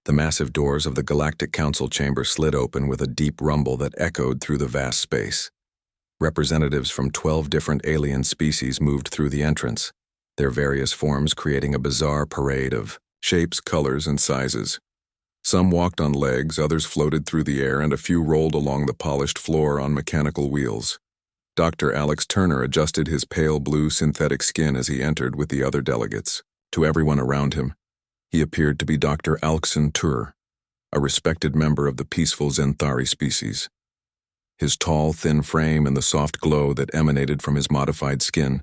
The massive doors of the Galactic Council chamber slid open with a deep rumble that echoed through the vast space. Representatives from 12 different alien species moved through the entrance, their various forms creating a bizarre parade of shapes, colors, and sizes. Some walked on legs, others floated through the air, and a few rolled along the polished floor on mechanical wheels. Dr. Alex Turner adjusted his pale blue synthetic skin as he entered with the other delegates. To everyone around him, he appeared to be Dr. Alxon Tur, a respected member of the peaceful Zenthari species. His tall, thin frame and the soft glow that emanated from his modified skin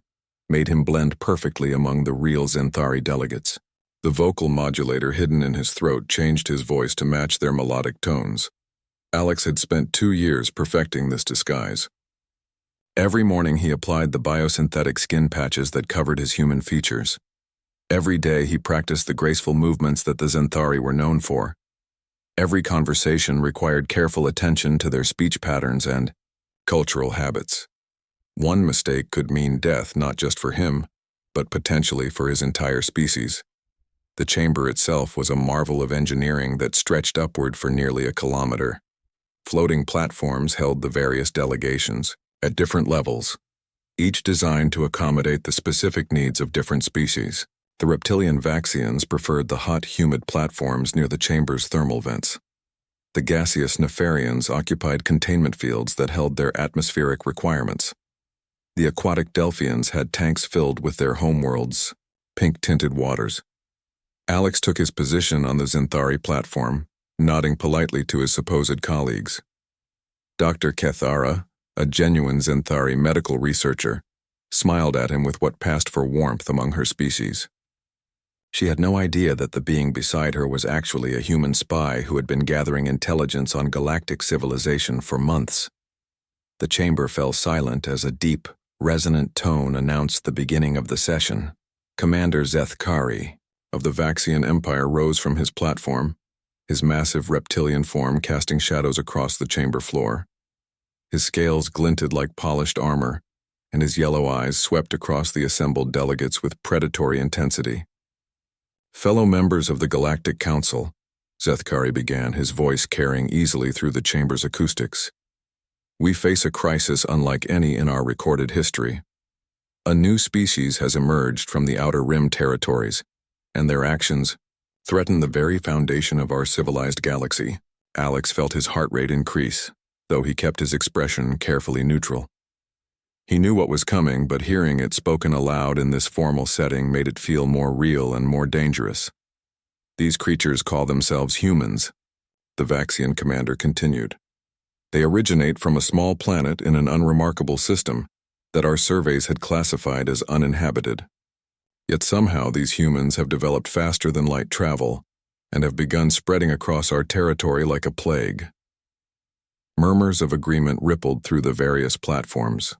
made him blend perfectly among the real Zenthari delegates. The vocal modulator hidden in his throat changed his voice to match their melodic tones. Alex had spent 2 years perfecting this disguise. Every morning he applied the biosynthetic skin patches that covered his human features. Every day he practiced the graceful movements that the Zenthari were known for. Every conversation required careful attention to their speech patterns and cultural habits. One mistake could mean death not just for him, but potentially for his entire species. The chamber itself was a marvel of engineering that stretched upward for nearly a kilometer. Floating platforms held the various delegations, at different levels, each designed to accommodate the specific needs of different species. The reptilian Vaxians preferred the hot, humid platforms near the chamber's thermal vents. The gaseous Nefarians occupied containment fields that held their atmospheric requirements. The aquatic Delphians had tanks filled with their homeworld's pink-tinted waters. Alex took his position on the Zenthari platform, nodding politely to his supposed colleagues. Dr. Kethara, a genuine Zenthari medical researcher, smiled at him with what passed for warmth among her species. She had no idea that the being beside her was actually a human spy who had been gathering intelligence on galactic civilization for months. The chamber fell silent as a deep, resonant tone announced the beginning of the session. Commander Zethkari of the Vaxian Empire rose from his platform, his massive reptilian form casting shadows across the chamber floor. His scales glinted like polished armor, and his yellow eyes swept across the assembled delegates with predatory intensity. Fellow members of the Galactic Council, Zethkari began, his voice carrying easily through the chamber's acoustics. We face a crisis unlike any in our recorded history. A new species has emerged from the Outer Rim territories, and their actions threaten the very foundation of our civilized galaxy. Alex felt his heart rate increase, though he kept his expression carefully neutral. He knew what was coming, but hearing it spoken aloud in this formal setting made it feel more real and more dangerous. These creatures call themselves humans, the Vaxian commander continued. They originate from a small planet in an unremarkable system that our surveys had classified as uninhabited. Yet somehow these humans have developed faster than light travel and have begun spreading across our territory like a plague. Murmurs of agreement rippled through the various platforms.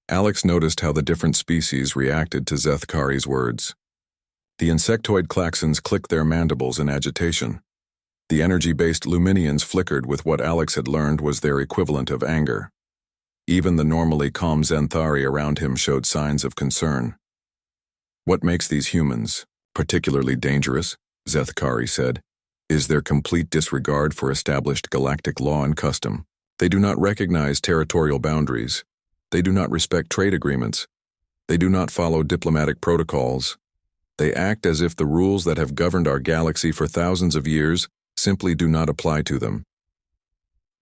Alex noticed how the different species reacted to Zethkari's words. The insectoid klaxons clicked their mandibles in agitation. The energy-based Luminians flickered with what Alex had learned was their equivalent of anger. Even the normally calm Zenthari around him showed signs of concern. What makes these humans particularly dangerous, Zethkari said, is their complete disregard for established galactic law and custom. They do not recognize territorial boundaries. They do not respect trade agreements. They do not follow diplomatic protocols. They act as if the rules that have governed our galaxy for thousands of years simply do not apply to them.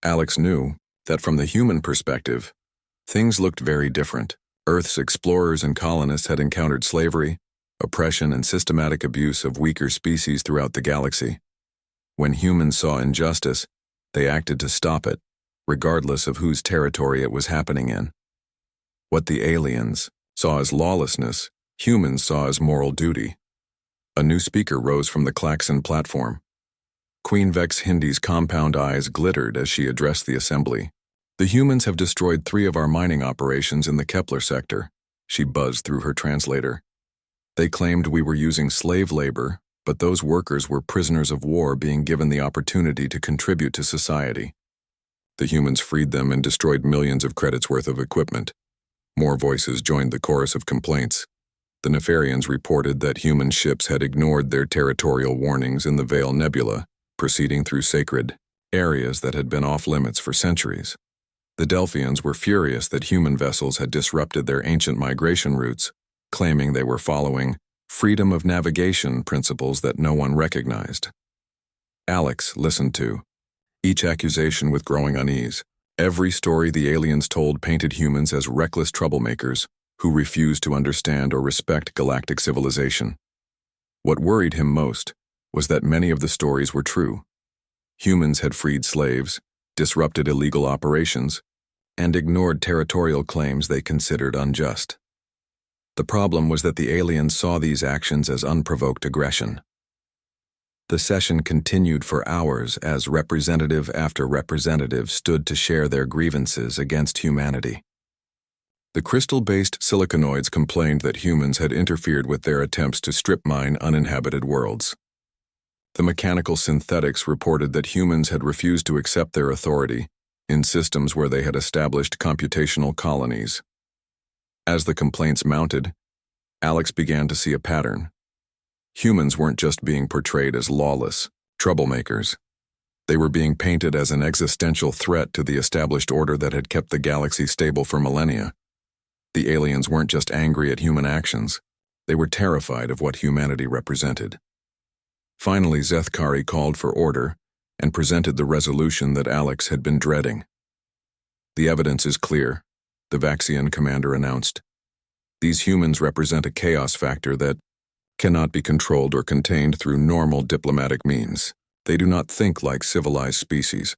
Alex knew that from the human perspective, things looked very different. Earth's explorers and colonists had encountered slavery, oppression, and systematic abuse of weaker species throughout the galaxy. When humans saw injustice, they acted to stop it, regardless of whose territory it was happening in. What the aliens saw as lawlessness, humans saw as moral duty. A new speaker rose from the klaxon platform. Queen Vex Hindi's compound eyes glittered as she addressed the assembly. The humans have destroyed 3 of our mining operations in the Kepler sector, she buzzed through her translator. They claimed we were using slave labor, but those workers were prisoners of war being given the opportunity to contribute to society. The humans freed them and destroyed millions of credits worth of equipment. More voices joined the chorus of complaints. The Nefarians reported that human ships had ignored their territorial warnings in the Veil Nebula, proceeding through sacred areas that had been off-limits for centuries. The Delphians were furious that human vessels had disrupted their ancient migration routes, claiming they were following freedom of navigation principles that no one recognized. Alex listened to each accusation with growing unease. Every story the aliens told painted humans as reckless troublemakers who refused to understand or respect galactic civilization. What worried him most was that many of the stories were true. Humans had freed slaves, disrupted illegal operations, and ignored territorial claims they considered unjust. The problem was that the aliens saw these actions as unprovoked aggression. The session continued for hours as representative after representative stood to share their grievances against humanity. The crystal-based siliconoids complained that humans had interfered with their attempts to strip mine uninhabited worlds. The mechanical synthetics reported that humans had refused to accept their authority in systems where they had established computational colonies. As the complaints mounted, Alex began to see a pattern. Humans weren't just being portrayed as lawless troublemakers. They were being painted as an existential threat to the established order that had kept the galaxy stable for millennia. The aliens weren't just angry at human actions. They were terrified of what humanity represented. Finally, Zethkari called for order and presented the resolution that Alex had been dreading. "The evidence is clear," the Vaxian commander announced. "These humans represent a chaos factor that cannot be controlled or contained through normal diplomatic means. They do not think like civilized species.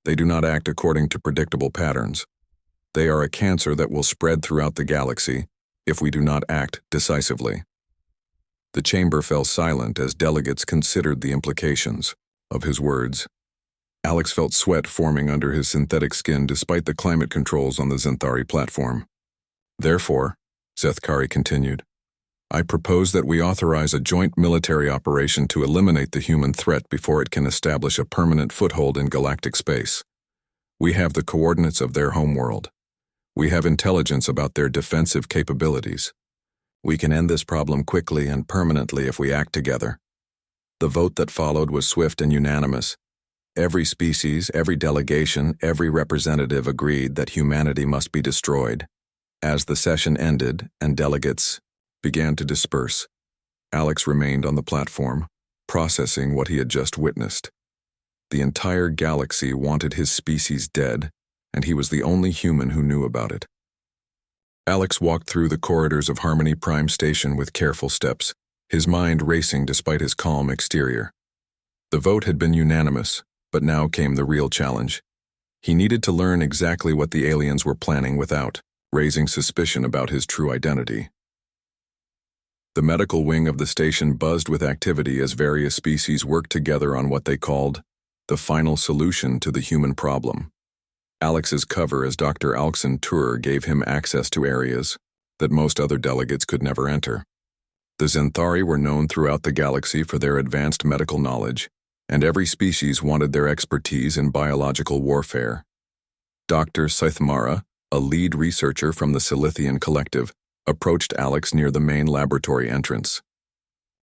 They do not act according to predictable patterns. They are a cancer that will spread throughout the galaxy if we do not act decisively." The chamber fell silent as delegates considered the implications of his words. Alex felt sweat forming under his synthetic skin despite the climate controls on the Zenthari platform. "Therefore," Zethkari continued, "I propose that we authorize a joint military operation to eliminate the human threat before it can establish a permanent foothold in galactic space. We have the coordinates of their homeworld. We have intelligence about their defensive capabilities. We can end this problem quickly and permanently if we act together." The vote that followed was swift and unanimous. Every species, every delegation, every representative agreed that humanity must be destroyed. As the session ended and delegates began to disperse, Alex remained on the platform, processing what he had just witnessed. The entire galaxy wanted his species dead, and he was the only human who knew about it. Alex walked through the corridors of Harmony Prime Station with careful steps, his mind racing despite his calm exterior. The vote had been unanimous, but now came the real challenge. He needed to learn exactly what the aliens were planning without raising suspicion about his true identity. The medical wing of the station buzzed with activity as various species worked together on what they called the final solution to the human problem. Alex's cover as Dr. Alxen Tur gave him access to areas that most other delegates could never enter. The Zenthari were known throughout the galaxy for their advanced medical knowledge, and every species wanted their expertise in biological warfare. Dr. Scythmara, a lead researcher from the Silithian Collective, approached Alex near the main laboratory entrance.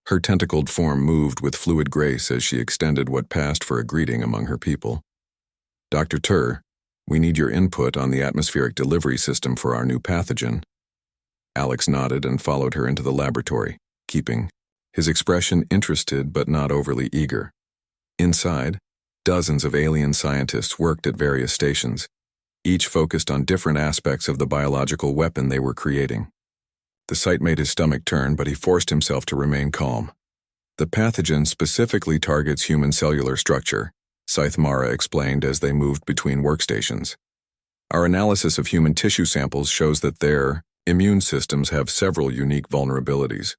Her tentacled form moved with fluid grace as she extended what passed for a greeting among her people. "Dr. Tur, we need your input on the atmospheric delivery system for our new pathogen." Alex nodded and followed her into the laboratory, keeping his expression interested but not overly eager. Inside, dozens of alien scientists worked at various stations, each focused on different aspects of the biological weapon they were creating. The sight made his stomach turn, but he forced himself to remain calm. "The pathogen specifically targets human cellular structure," Scythmara explained as they moved between workstations. "Our analysis of human tissue samples shows that their immune systems have several unique vulnerabilities.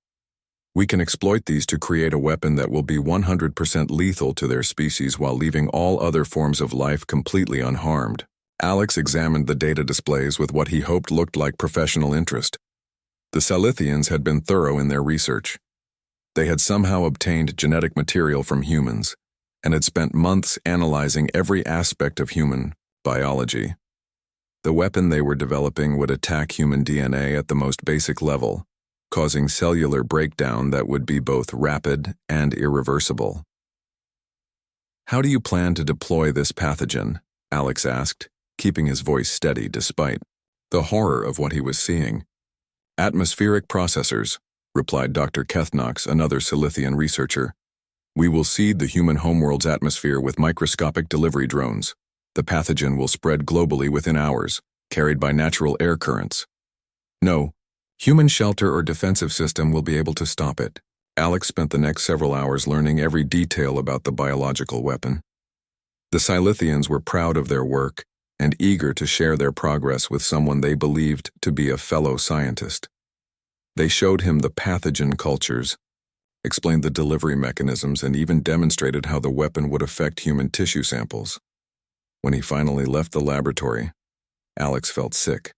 We can exploit these to create a weapon that will be 100% lethal to their species while leaving all other forms of life completely unharmed." Alex examined the data displays with what he hoped looked like professional interest. The Silithians had been thorough in their research. They had somehow obtained genetic material from humans and had spent months analyzing every aspect of human biology. The weapon they were developing would attack human DNA at the most basic level, causing cellular breakdown that would be both rapid and irreversible. "How do you plan to deploy this pathogen?" Alex asked, keeping his voice steady despite the horror of what he was seeing. "Atmospheric processors," replied Dr. Kethnox, another Silithian researcher. "We will seed the human homeworld's atmosphere with microscopic delivery drones. The pathogen will spread globally within hours, carried by natural air currents. No human shelter or defensive system will be able to stop it." Alex spent the next several hours learning every detail about the biological weapon. The Silithians were proud of their work and eager to share their progress with someone they believed to be a fellow scientist. They showed him the pathogen cultures, explained the delivery mechanisms, and even demonstrated how the weapon would affect human tissue samples. When he finally left the laboratory, Alex felt sick.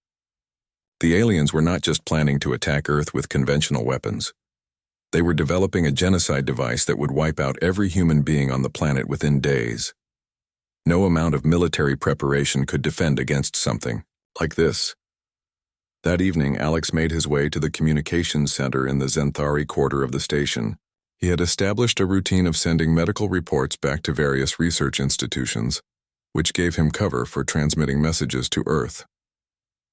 The aliens were not just planning to attack Earth with conventional weapons. They were developing a genocide device that would wipe out every human being on the planet within days. No amount of military preparation could defend against something like this. That evening, Alex made his way to the communications center in the Zenthari quarter of the station. He had established a routine of sending medical reports back to various research institutions, which gave him cover for transmitting messages to Earth.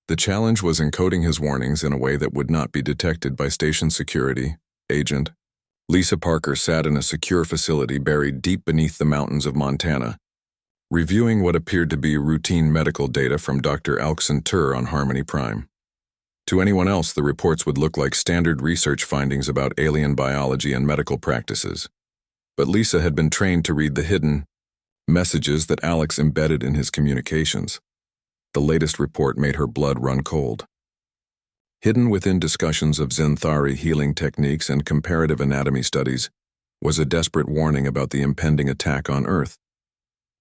The challenge was encoding his warnings in a way that would not be detected by station security agent. Lisa Parker sat in a secure facility buried deep beneath the mountains of Montana, reviewing what appeared to be routine medical data from Dr. Alccentur on Harmony Prime. To anyone else, the reports would look like standard research findings about alien biology and medical practices. But Lisa had been trained to read the hidden messages that Alex embedded in his communications. The latest report made her blood run cold. Hidden within discussions of Zenthari healing techniques and comparative anatomy studies was a desperate warning about the impending attack on Earth.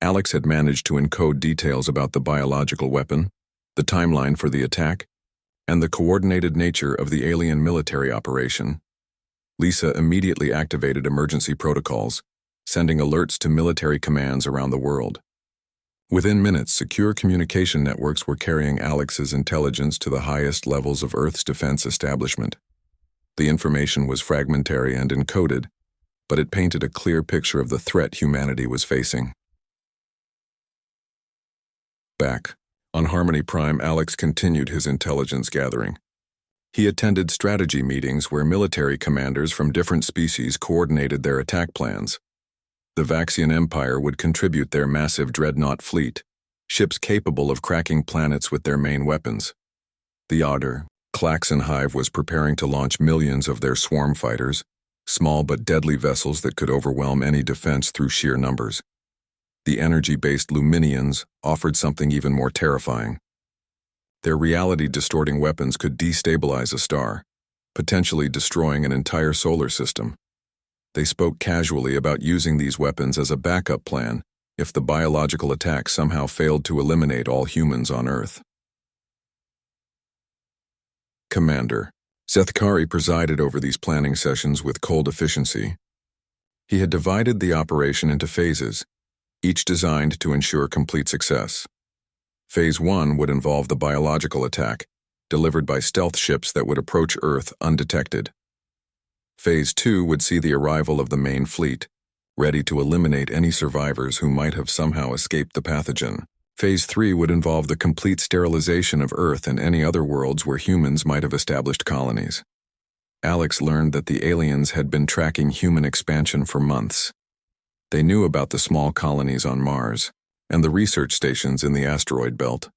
Alex had managed to encode details about the biological weapon, the timeline for the attack, and the coordinated nature of the alien military operation. Lisa immediately activated emergency protocols, sending alerts to military commands around the world. Within minutes, secure communication networks were carrying Alex's intelligence to the highest levels of Earth's defense establishment. The information was fragmentary and encoded, but it painted a clear picture of the threat humanity was facing. Back on Harmony Prime, Alex continued his intelligence gathering. He attended strategy meetings where military commanders from different species coordinated their attack plans. The Vaxian Empire would contribute their massive dreadnought fleet, ships capable of cracking planets with their main weapons. The Otter, Klaxon Hive was preparing to launch millions of their swarm fighters, small but deadly vessels that could overwhelm any defense through sheer numbers. The energy-based Luminians offered something even more terrifying. Their reality-distorting weapons could destabilize a star, potentially destroying an entire solar system. They spoke casually about using these weapons as a backup plan if the biological attack somehow failed to eliminate all humans on Earth. Commander Zenthari presided over these planning sessions with cold efficiency. He had divided the operation into phases, each designed to ensure complete success. Phase 1 would involve the biological attack, delivered by stealth ships that would approach Earth undetected. Phase 2 would see the arrival of the main fleet, ready to eliminate any survivors who might have somehow escaped the pathogen. Phase 3 would involve the complete sterilization of Earth and any other worlds where humans might have established colonies. Alex learned that the aliens had been tracking human expansion for months. They knew about the small colonies on Mars and the research stations in the asteroid belt.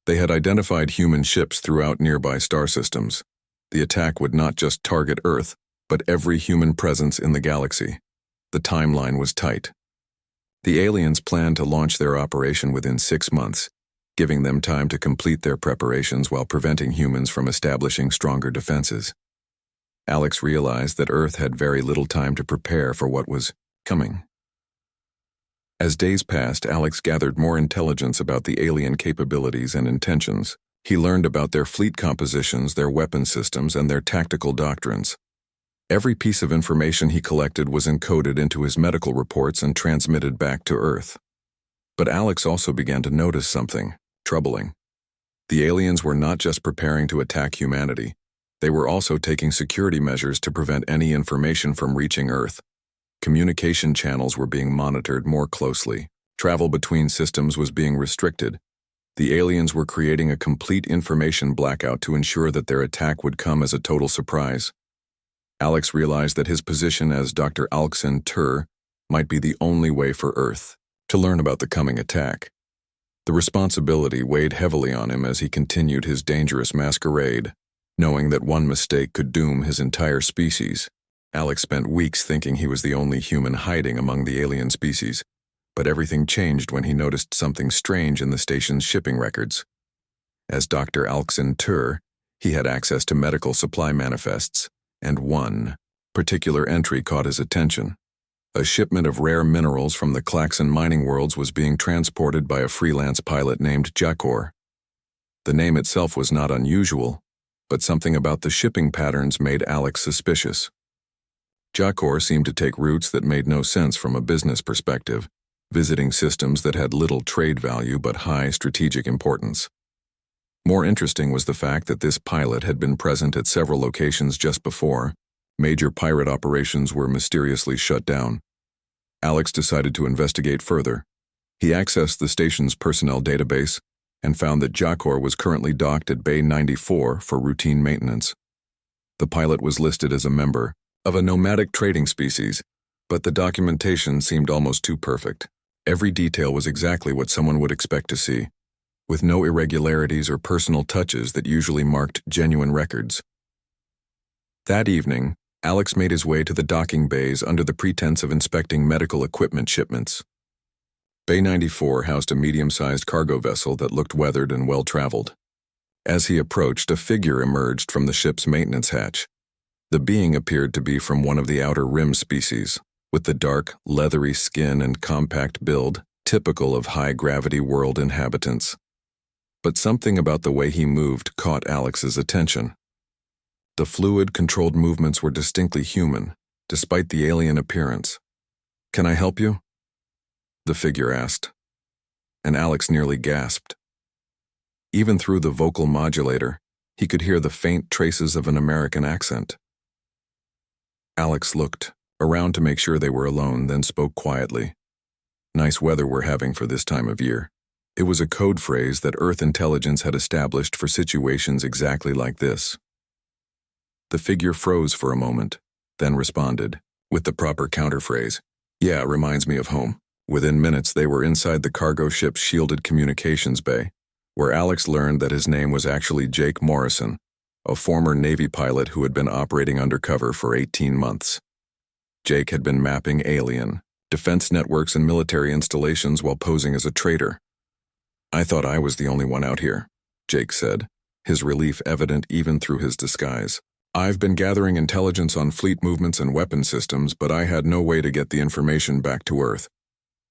They had identified human ships throughout nearby star systems. The attack would not just target Earth, but every human presence in the galaxy. The timeline was tight. The aliens planned to launch their operation within 6 months, giving them time to complete their preparations while preventing humans from establishing stronger defenses. Alex realized that Earth had very little time to prepare for what was coming. As days passed, Alex gathered more intelligence about the alien capabilities and intentions. He learned about their fleet compositions, their weapon systems, and their tactical doctrines. Every piece of information he collected was encoded into his medical reports and transmitted back to Earth. But Alex also began to notice something troubling. The aliens were not just preparing to attack humanity. They were also taking security measures to prevent any information from reaching Earth. Communication channels were being monitored more closely. Travel between systems was being restricted. The aliens were creating a complete information blackout to ensure that their attack would come as a total surprise. Alex realized that his position as Dr. Alxin Tur might be the only way for Earth to learn about the coming attack. The responsibility weighed heavily on him as he continued his dangerous masquerade, knowing that one mistake could doom his entire species. Alex spent weeks thinking he was the only human hiding among the alien species, but everything changed when he noticed something strange in the station's shipping records. As Dr. Alxin Tur, he had access to medical supply manifests, and one particular entry caught his attention. A shipment of rare minerals from the Klaxon mining worlds was being transported by a freelance pilot named Jakor. The name itself was not unusual, but something about the shipping patterns made Alex suspicious. Jakor seemed to take routes that made no sense from a business perspective, visiting systems that had little trade value but high strategic importance. More interesting was the fact that this pilot had been present at several locations just before major pirate operations were mysteriously shut down. Alex decided to investigate further. He accessed the station's personnel database and found that Jakor was currently docked at Bay 94 for routine maintenance. The pilot was listed as a member of a nomadic trading species, but the documentation seemed almost too perfect. Every detail was exactly what someone would expect to see, with no irregularities or personal touches that usually marked genuine records. That evening, Alex made his way to the docking bays under the pretense of inspecting medical equipment shipments. Bay 94 housed a medium-sized cargo vessel that looked weathered and well-traveled. As he approached, a figure emerged from the ship's maintenance hatch. The being appeared to be from one of the outer rim species, with the dark, leathery skin and compact build typical of high-gravity world inhabitants. But something about the way he moved caught Alex's attention. The fluid-controlled movements were distinctly human, despite the alien appearance. "Can I help you?" the figure asked, and Alex nearly gasped. Even through the vocal modulator, he could hear the faint traces of an American accent. Alex looked around to make sure they were alone, then spoke quietly. "Nice weather we're having for this time of year." It was a code phrase that Earth intelligence had established for situations exactly like this. The figure froze for a moment, then responded, with the proper counterphrase, "Yeah, reminds me of home." Within minutes, they were inside the cargo ship's shielded communications bay, where Alex learned that his name was actually Jake Morrison, a former Navy pilot who had been operating undercover for 18 months. Jake had been mapping alien, defense networks and military installations while posing as a traitor. "I thought I was the only one out here," Jake said, his relief evident even through his disguise. "I've been gathering intelligence on fleet movements and weapon systems, but I had no way to get the information back to Earth."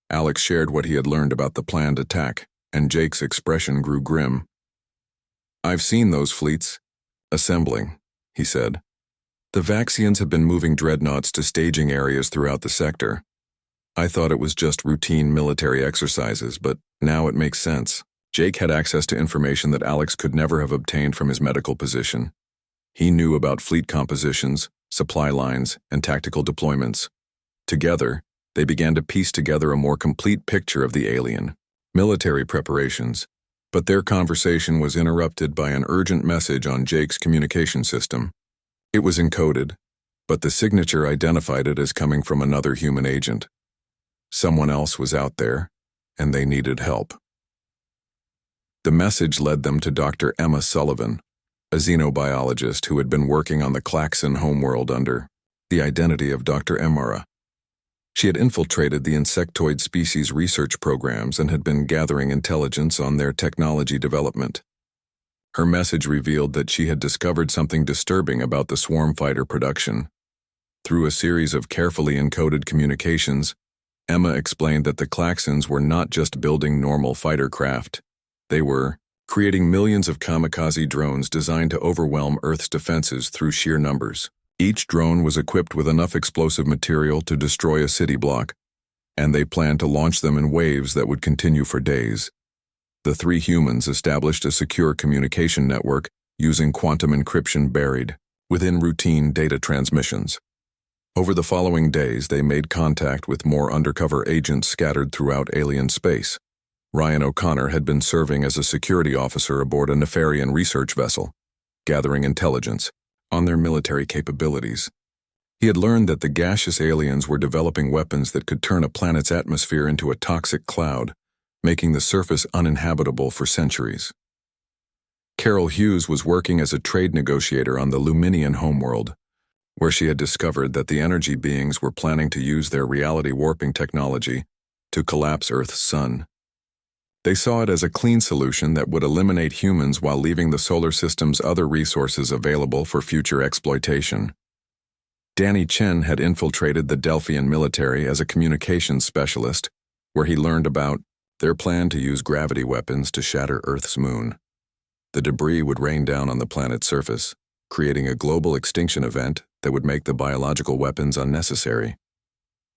Alex shared what he had learned about the planned attack, and Jake's expression grew grim. "I've seen those fleets assembling," he said. "The Vaxians have been moving dreadnoughts to staging areas throughout the sector. I thought it was just routine military exercises, but now it makes sense." Jake had access to information that Alex could never have obtained from his medical position. He knew about fleet compositions, supply lines, and tactical deployments. Together, they began to piece together a more complete picture of the alien military preparations, but their conversation was interrupted by an urgent message on Jake's communication system. It was encoded, but the signature identified it as coming from another human agent. Someone else was out there, and they needed help. The message led them to Dr. Emma Sullivan, a xenobiologist who had been working on the Klaxon homeworld under the identity of Dr. Emara. She had infiltrated the insectoid species research programs and had been gathering intelligence on their technology development. Her message revealed that she had discovered something disturbing about the swarm fighter production. Through a series of carefully encoded communications, Emma explained that the Klaxons were not just building normal fighter craft. They were creating millions of kamikaze drones designed to overwhelm Earth's defenses through sheer numbers. Each drone was equipped with enough explosive material to destroy a city block, and they planned to launch them in waves that would continue for days. The three humans established a secure communication network using quantum encryption buried within routine data transmissions. Over the following days, they made contact with more undercover agents scattered throughout alien space. Ryan O'Connor had been serving as a security officer aboard a Nefarian research vessel, gathering intelligence on their military capabilities. He had learned that the gaseous aliens were developing weapons that could turn a planet's atmosphere into a toxic cloud, making the surface uninhabitable for centuries. Carol Hughes was working as a trade negotiator on the Luminian homeworld, where she had discovered that the energy beings were planning to use their reality warping technology to collapse Earth's sun. They saw it as a clean solution that would eliminate humans while leaving the solar system's other resources available for future exploitation. Danny Chen had infiltrated the Delphian military as a communications specialist, where he learned about their plan to use gravity weapons to shatter Earth's moon. The debris would rain down on the planet's surface, creating a global extinction event that would make the biological weapons unnecessary.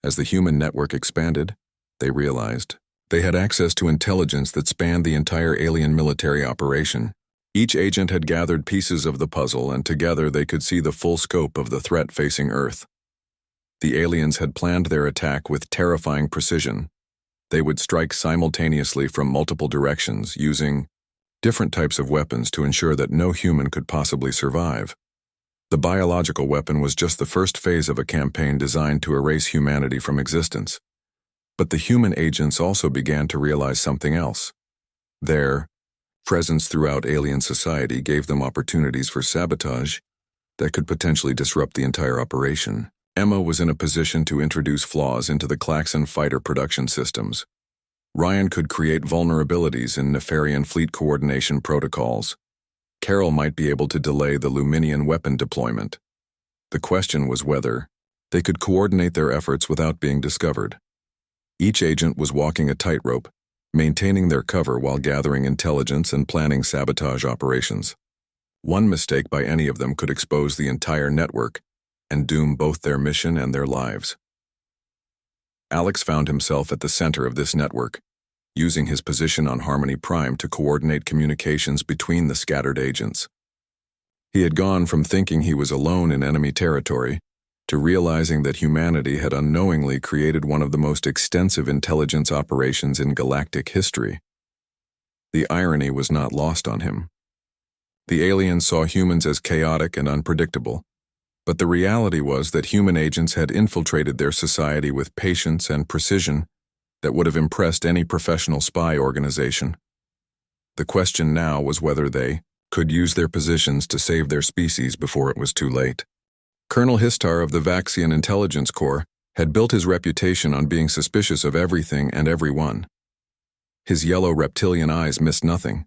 As the human network expanded, they realized they had access to intelligence that spanned the entire alien military operation. Each agent had gathered pieces of the puzzle, and together they could see the full scope of the threat facing Earth. The aliens had planned their attack with terrifying precision. They would strike simultaneously from multiple directions, using different types of weapons to ensure that no human could possibly survive. The biological weapon was just the first phase of a campaign designed to erase humanity from existence. But the human agents also began to realize something else. Their presence throughout alien society gave them opportunities for sabotage that could potentially disrupt the entire operation. Emma was in a position to introduce flaws into the Klaxon fighter production systems. Ryan could create vulnerabilities in Nefarian fleet coordination protocols. Carol might be able to delay the Luminian weapon deployment. The question was whether they could coordinate their efforts without being discovered. Each agent was walking a tightrope, maintaining their cover while gathering intelligence and planning sabotage operations. One mistake by any of them could expose the entire network and doom both their mission and their lives. Alex found himself at the center of this network, using his position on Harmony Prime to coordinate communications between the scattered agents. He had gone from thinking he was alone in enemy territory to realizing that humanity had unknowingly created one of the most extensive intelligence operations in galactic history. The irony was not lost on him. The aliens saw humans as chaotic and unpredictable, but the reality was that human agents had infiltrated their society with patience and precision that would have impressed any professional spy organization. The question now was whether they could use their positions to save their species before it was too late. Colonel Histar of the Vaxian Intelligence Corps had built his reputation on being suspicious of everything and everyone. His yellow reptilian eyes missed nothing,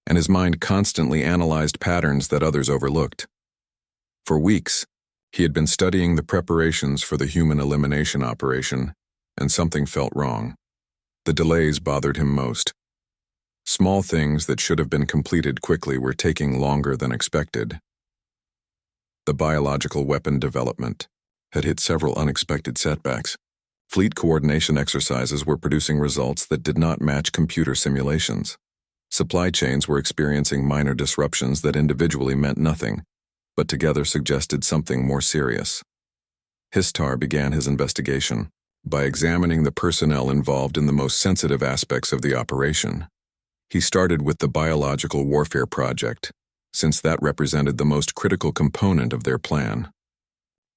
and his mind constantly analyzed patterns that others overlooked. For weeks, he had been studying the preparations for the human elimination operation, and something felt wrong. The delays bothered him most. Small things that should have been completed quickly were taking longer than expected. The biological weapon development had hit several unexpected setbacks. Fleet coordination exercises were producing results that did not match computer simulations. Supply chains were experiencing minor disruptions that individually meant nothing, but together suggested something more serious. Histar began his investigation by examining the personnel involved in the most sensitive aspects of the operation. He started with the biological warfare project, since that represented the most critical component of their plan.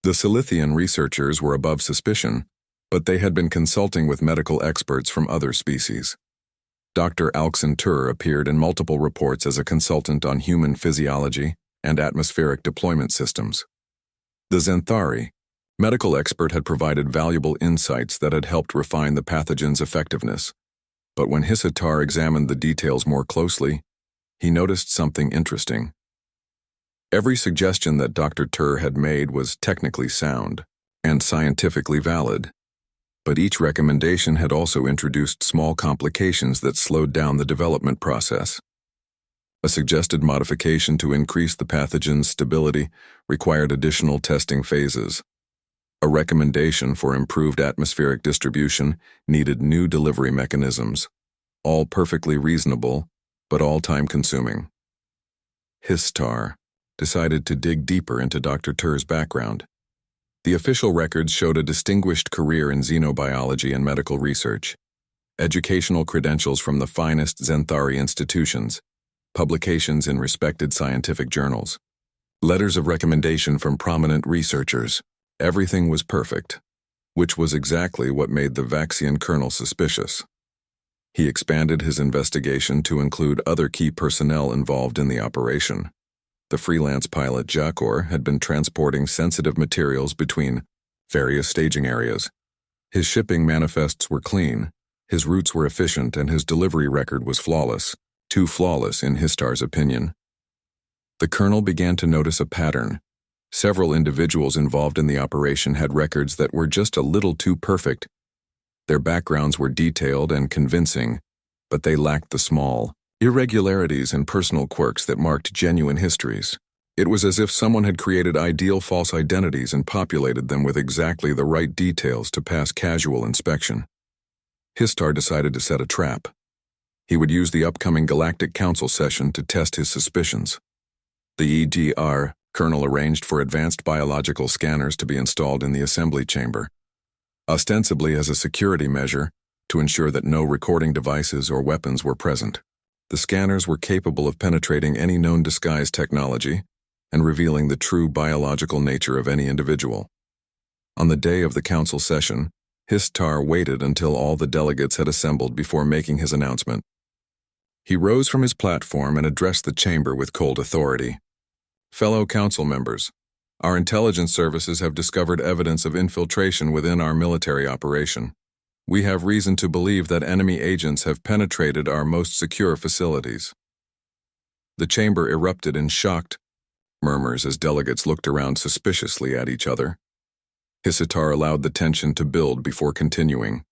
The Silithian researchers were above suspicion, but they had been consulting with medical experts from other species. Dr. Alxen Tur appeared in multiple reports as a consultant on human physiology and atmospheric deployment systems. The Zenthari medical expert had provided valuable insights that had helped refine the pathogen's effectiveness. But when Histar examined the details more closely, he noticed something interesting. Every suggestion that Dr. Tur had made was technically sound and scientifically valid, but each recommendation had also introduced small complications that slowed down the development process. A suggested modification to increase the pathogen's stability required additional testing phases. A recommendation for improved atmospheric distribution needed new delivery mechanisms, all perfectly reasonable, but all time-consuming. Histar decided to dig deeper into Dr. Tur's background. The official records showed a distinguished career in xenobiology and medical research, educational credentials from the finest Zenthari institutions, publications in respected scientific journals, letters of recommendation from prominent researchers. Everything was perfect, which was exactly what made the Vaxian colonel suspicious. He expanded his investigation to include other key personnel involved in the operation. The freelance pilot Jakor had been transporting sensitive materials between various staging areas. His shipping manifests were clean, his routes were efficient, and his delivery record was flawless, too flawless in Histar's opinion. The colonel began to notice a pattern. Several individuals involved in the operation had records that were just a little too perfect. Their backgrounds were detailed and convincing, but they lacked the small irregularities and personal quirks that marked genuine histories. It was as if someone had created ideal false identities and populated them with exactly the right details to pass casual inspection. Histar decided to set a trap. He would use the upcoming Galactic Council session to test his suspicions. The EDR colonel arranged for advanced biological scanners to be installed in the assembly chamber, ostensibly as a security measure to ensure that no recording devices or weapons were present. The scanners were capable of penetrating any known disguise technology and revealing the true biological nature of any individual. On the day of the council session, Histar waited until all the delegates had assembled before making his announcement. He rose from his platform and addressed the chamber with cold authority. Fellow council members, our intelligence services have discovered evidence of infiltration within our military operation. We have reason to believe that enemy agents have penetrated our most secure facilities. The chamber erupted in shocked murmurs as delegates looked around suspiciously at each other. Histar allowed the tension to build before continuing.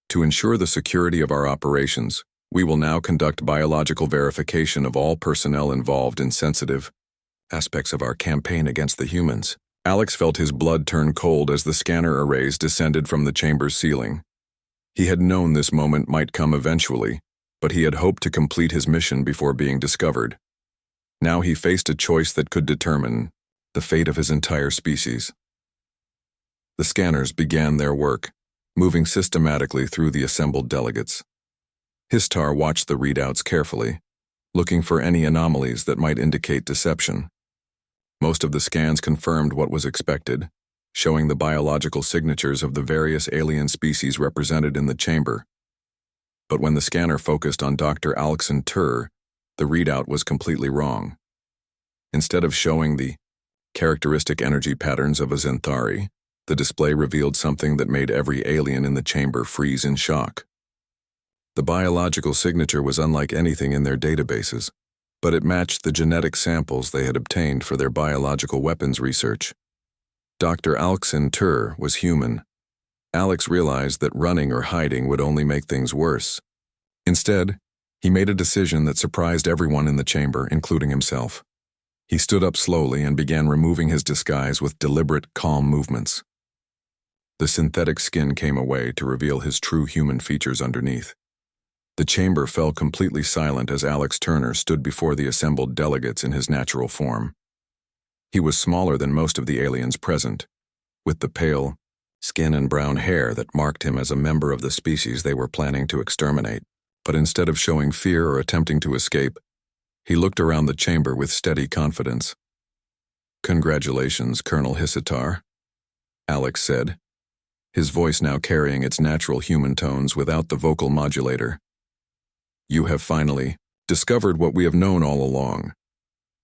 To ensure the security of our operations, we will now conduct biological verification of all personnel involved in sensitive aspects of our campaign against the humans. Alex felt his blood turn cold as the scanner arrays descended from the chamber's ceiling. He had known this moment might come eventually, but he had hoped to complete his mission before being discovered. Now he faced a choice that could determine the fate of his entire species. The scanners began their work, moving systematically through the assembled delegates. Histar watched the readouts carefully, looking for any anomalies that might indicate deception. Most of the scans confirmed what was expected, showing the biological signatures of the various alien species represented in the chamber. But when the scanner focused on Dr. Alexen Tur, the readout was completely wrong. Instead of showing the characteristic energy patterns of a Zenthari, the display revealed something that made every alien in the chamber freeze in shock. The biological signature was unlike anything in their databases, but it matched the genetic samples they had obtained for their biological weapons research. Dr. Alexen Tur was human. Alex realized that running or hiding would only make things worse. Instead, he made a decision that surprised everyone in the chamber, including himself. He stood up slowly and began removing his disguise with deliberate, calm movements. The synthetic skin came away to reveal his true human features underneath. The chamber fell completely silent as Alex Turner stood before the assembled delegates in his natural form. He was smaller than most of the aliens present, with the pale skin and brown hair that marked him as a member of the species they were planning to exterminate. But instead of showing fear or attempting to escape, he looked around the chamber with steady confidence. "Congratulations, Colonel Histar," Alex said, his voice now carrying its natural human tones without the vocal modulator. "You have finally discovered what we have known all along.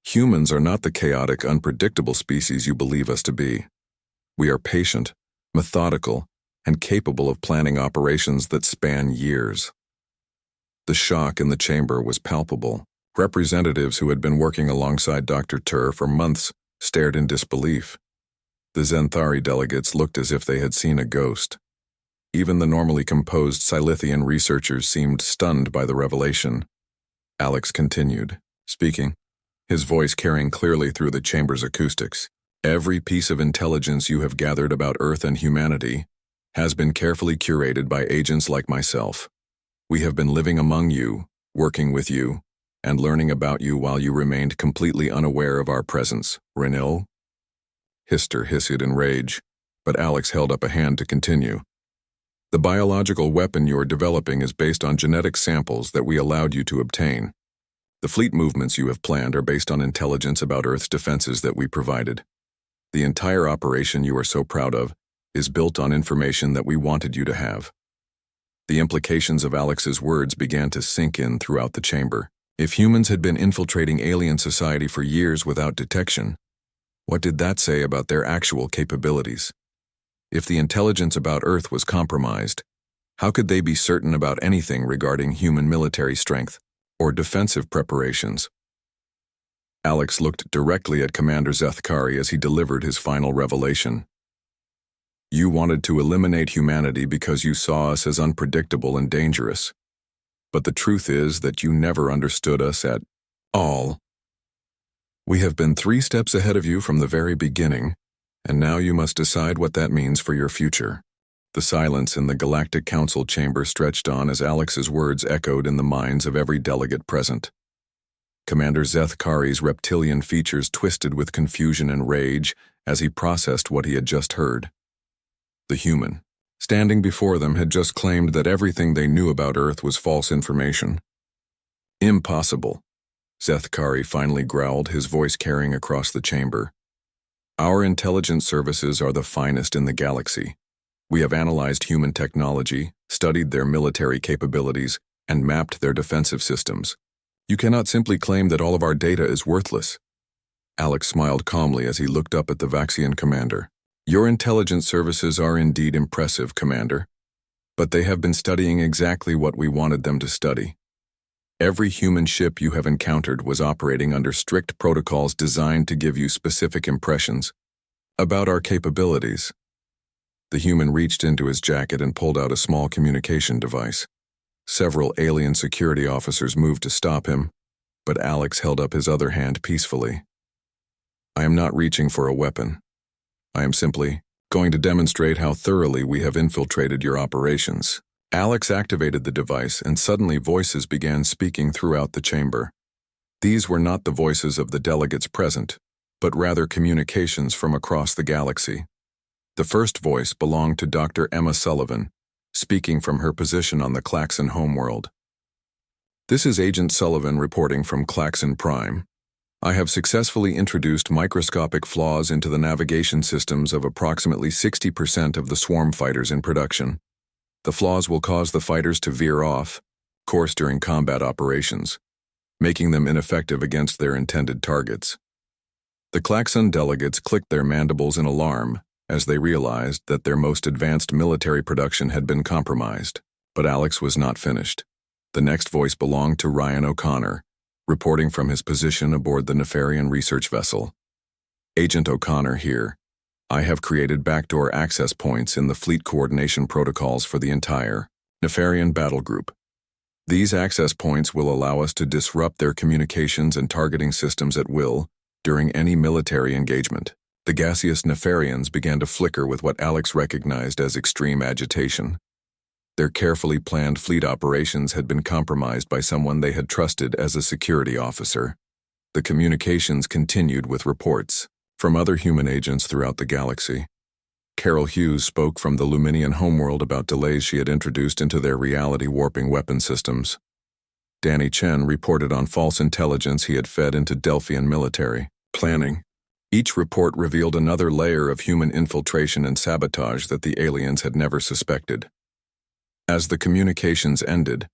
Humans are not the chaotic, unpredictable species you believe us to be. We are patient, methodical, and capable of planning operations that span years." The shock in the chamber was palpable. Representatives who had been working alongside Dr. Tur for months stared in disbelief. The Zenthari delegates looked as if they had seen a ghost. Even the normally composed Silithian researchers seemed stunned by the revelation. Alex continued, speaking, his voice carrying clearly through the chamber's acoustics. "Every piece of intelligence you have gathered about Earth and humanity has been carefully curated by agents like myself. We have been living among you, working with you, and learning about you while you remained completely unaware of our presence, Renil." Hister hissed in rage, but Alex held up a hand to continue. The biological weapon you're developing is based on genetic samples that we allowed you to obtain. The fleet movements you have planned are based on intelligence about Earth's defenses that we provided. The entire operation you are so proud of is built on information that we wanted you to have. The implications of Alex's words began to sink in throughout the chamber. If humans had been infiltrating alien society for years without detection, what did that say about their actual capabilities? If the intelligence about Earth was compromised, how could they be certain about anything regarding human military strength or defensive preparations? Alex looked directly at Commander Zethkari as he delivered his final revelation. You wanted to eliminate humanity because you saw us as unpredictable and dangerous. But the truth is that you never understood us at all. We have been 3 steps ahead of you from the very beginning, and now you must decide what that means for your future. The silence in the Galactic Council chamber stretched on as Alex's words echoed in the minds of every delegate present. Commander Zethkari's reptilian features twisted with confusion and rage as he processed what he had just heard. The human, standing before them, had just claimed that everything they knew about Earth was false information. Impossible, Zethkari finally growled, his voice carrying across the chamber. Our intelligence services are the finest in the galaxy. We have analyzed human technology, studied their military capabilities, and mapped their defensive systems. You cannot simply claim that all of our data is worthless. Alex smiled calmly as he looked up at the Vaxian commander. Your intelligence services are indeed impressive, Commander, but they have been studying exactly what we wanted them to study. Every human ship you have encountered was operating under strict protocols designed to give you specific impressions about our capabilities. The human reached into his jacket and pulled out a small communication device. Several alien security officers moved to stop him, but Alex held up his other hand peacefully. I am not reaching for a weapon. I am simply going to demonstrate how thoroughly we have infiltrated your operations. Alex activated the device, and suddenly voices began speaking throughout the chamber. These were not the voices of the delegates present, but rather communications from across the galaxy. The first voice belonged to Dr. Emma Sullivan, speaking from her position on the Klaxon homeworld. This is Agent Sullivan reporting from Klaxon Prime. I have successfully introduced microscopic flaws into the navigation systems of approximately 60% of the swarm fighters in production. The flaws will cause the fighters to veer off course during combat operations, making them ineffective against their intended targets. The Klaxon delegates clicked their mandibles in alarm as they realized that their most advanced military production had been compromised. But Alex was not finished. The next voice belonged to Ryan O'Connor, reporting from his position aboard the Nefarian research vessel. Agent O'Connor here. I have created backdoor access points in the fleet coordination protocols for the entire Nefarian battle group. These access points will allow us to disrupt their communications and targeting systems at will during any military engagement. The gaseous Nefarians began to flicker with what Alex recognized as extreme agitation. Their carefully planned fleet operations had been compromised by someone they had trusted as a security officer. The communications continued with reports from other human agents throughout the galaxy. Carol Hughes spoke from the Luminian homeworld about delays she had introduced into their reality-warping weapon systems. Danny Chen reported on false intelligence he had fed into Delphian military planning. Each report revealed another layer of human infiltration and sabotage that the aliens had never suspected. As the communications ended,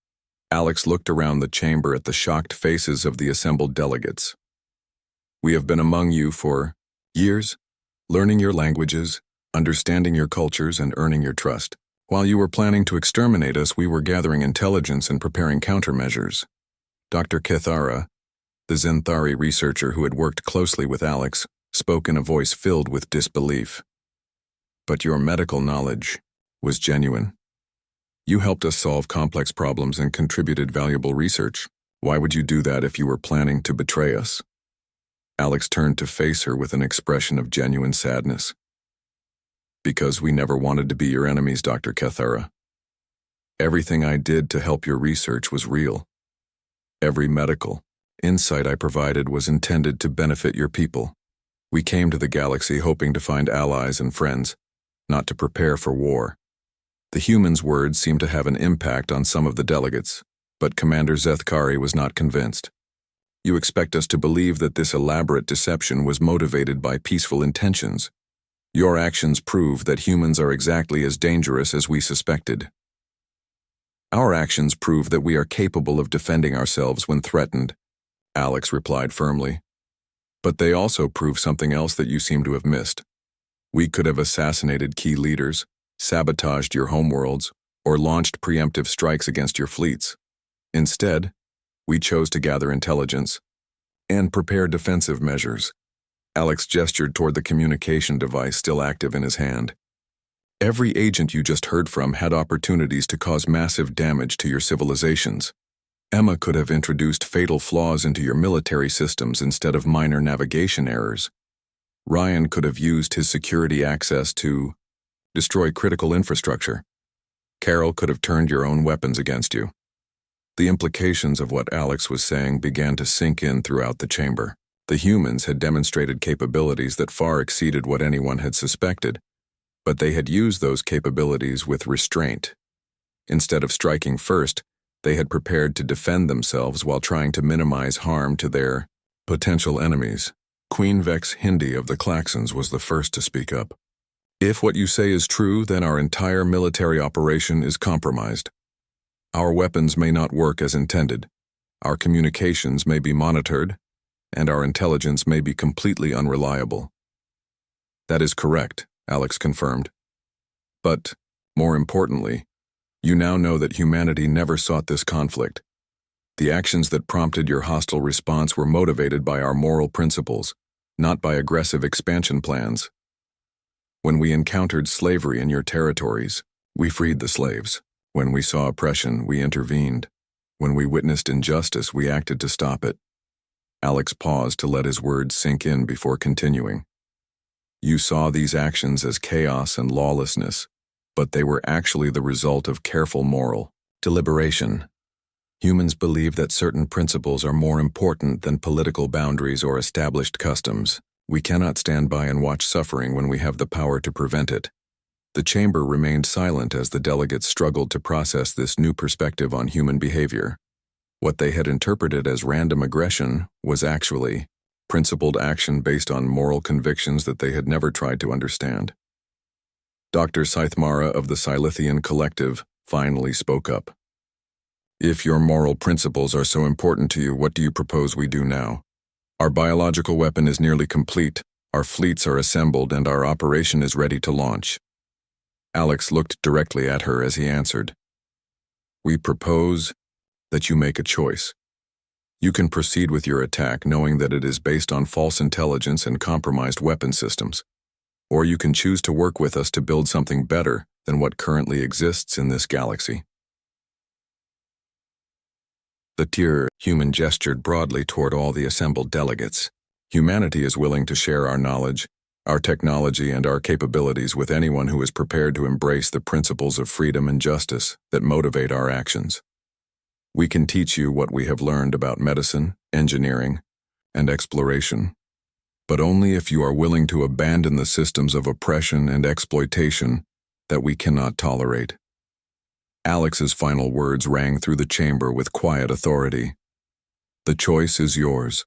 Alex looked around the chamber at the shocked faces of the assembled delegates. We have been among you for years, learning your languages, understanding your cultures, and earning your trust. While you were planning to exterminate us, we were gathering intelligence and preparing countermeasures. Dr. Kethara, the Zenthari researcher who had worked closely with Alex, spoke in a voice filled with disbelief. But your medical knowledge was genuine. You helped us solve complex problems and contributed valuable research. Why would you do that if you were planning to betray us? Alex turned to face her with an expression of genuine sadness. Because we never wanted to be your enemies, Dr. Kethara. Everything I did to help your research was real. Every medical insight I provided was intended to benefit your people. We came to the galaxy hoping to find allies and friends, not to prepare for war. The humans' words seemed to have an impact on some of the delegates, but Commander Zethkari was not convinced. You expect us to believe that this elaborate deception was motivated by peaceful intentions. Your actions prove that humans are exactly as dangerous as we suspected. Our actions prove that we are capable of defending ourselves when threatened, Alex replied firmly. But they also prove something else that you seem to have missed. We could have assassinated key leaders, sabotaged your homeworlds, or launched preemptive strikes against your fleets. Instead, we chose to gather intelligence and prepare defensive measures. Alex gestured toward the communication device still active in his hand. Every agent you just heard from had opportunities to cause massive damage to your civilizations. Emma could have introduced fatal flaws into your military systems instead of minor navigation errors. Ryan could have used his security access to destroy critical infrastructure. Carol could have turned your own weapons against you. The implications of what Alex was saying began to sink in throughout the chamber. The humans had demonstrated capabilities that far exceeded what anyone had suspected, but they had used those capabilities with restraint. Instead of striking first, they had prepared to defend themselves while trying to minimize harm to their potential enemies. Queen Vex Hindi of the Klaxons was the first to speak up. If what you say is true, then our entire military operation is compromised. Our weapons may not work as intended. Our communications may be monitored, and our intelligence may be completely unreliable. That is correct, Alex confirmed. But, more importantly, you now know that humanity never sought this conflict. The actions that prompted your hostile response were motivated by our moral principles, not by aggressive expansion plans. When we encountered slavery in your territories, we freed the slaves. When we saw oppression, we intervened. When we witnessed injustice, we acted to stop it. Alex paused to let his words sink in before continuing. You saw these actions as chaos and lawlessness, but they were actually the result of careful moral deliberation. Humans believe that certain principles are more important than political boundaries or established customs. We cannot stand by and watch suffering when we have the power to prevent it. The chamber remained silent as the delegates struggled to process this new perspective on human behavior. What they had interpreted as random aggression was actually principled action based on moral convictions that they had never tried to understand. Dr. Scythmara of the Silithian Collective finally spoke up. If your moral principles are so important to you, what do you propose we do now? Our biological weapon is nearly complete, our fleets are assembled, and our operation is ready to launch. Alex looked directly at her as he answered. We propose that you make a choice. You can proceed with your attack knowing that it is based on false intelligence and compromised weapon systems. Or you can choose to work with us to build something better than what currently exists in this galaxy. The tier human gestured broadly toward all the assembled delegates. Humanity is willing to share our knowledge, our technology, and our capabilities with anyone who is prepared to embrace the principles of freedom and justice that motivate our actions. We can teach you what we have learned about medicine, engineering, and exploration, but only if you are willing to abandon the systems of oppression and exploitation that we cannot tolerate. Alex's final words rang through the chamber with quiet authority. The choice is yours.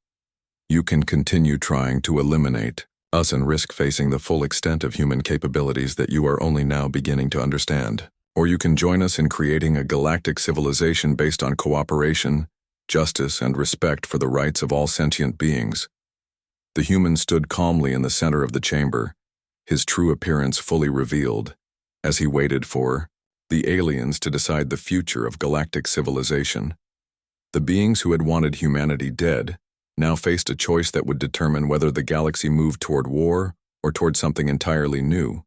You can continue trying to eliminate us and risk facing the full extent of human capabilities that you are only now beginning to understand. Or you can join us in creating a galactic civilization based on cooperation, justice, and respect for the rights of all sentient beings. The human stood calmly in the center of the chamber, his true appearance fully revealed, as he waited for the aliens to decide the future of galactic civilization. The beings who had wanted humanity dead now faced a choice that would determine whether the galaxy moved toward war or toward something entirely new.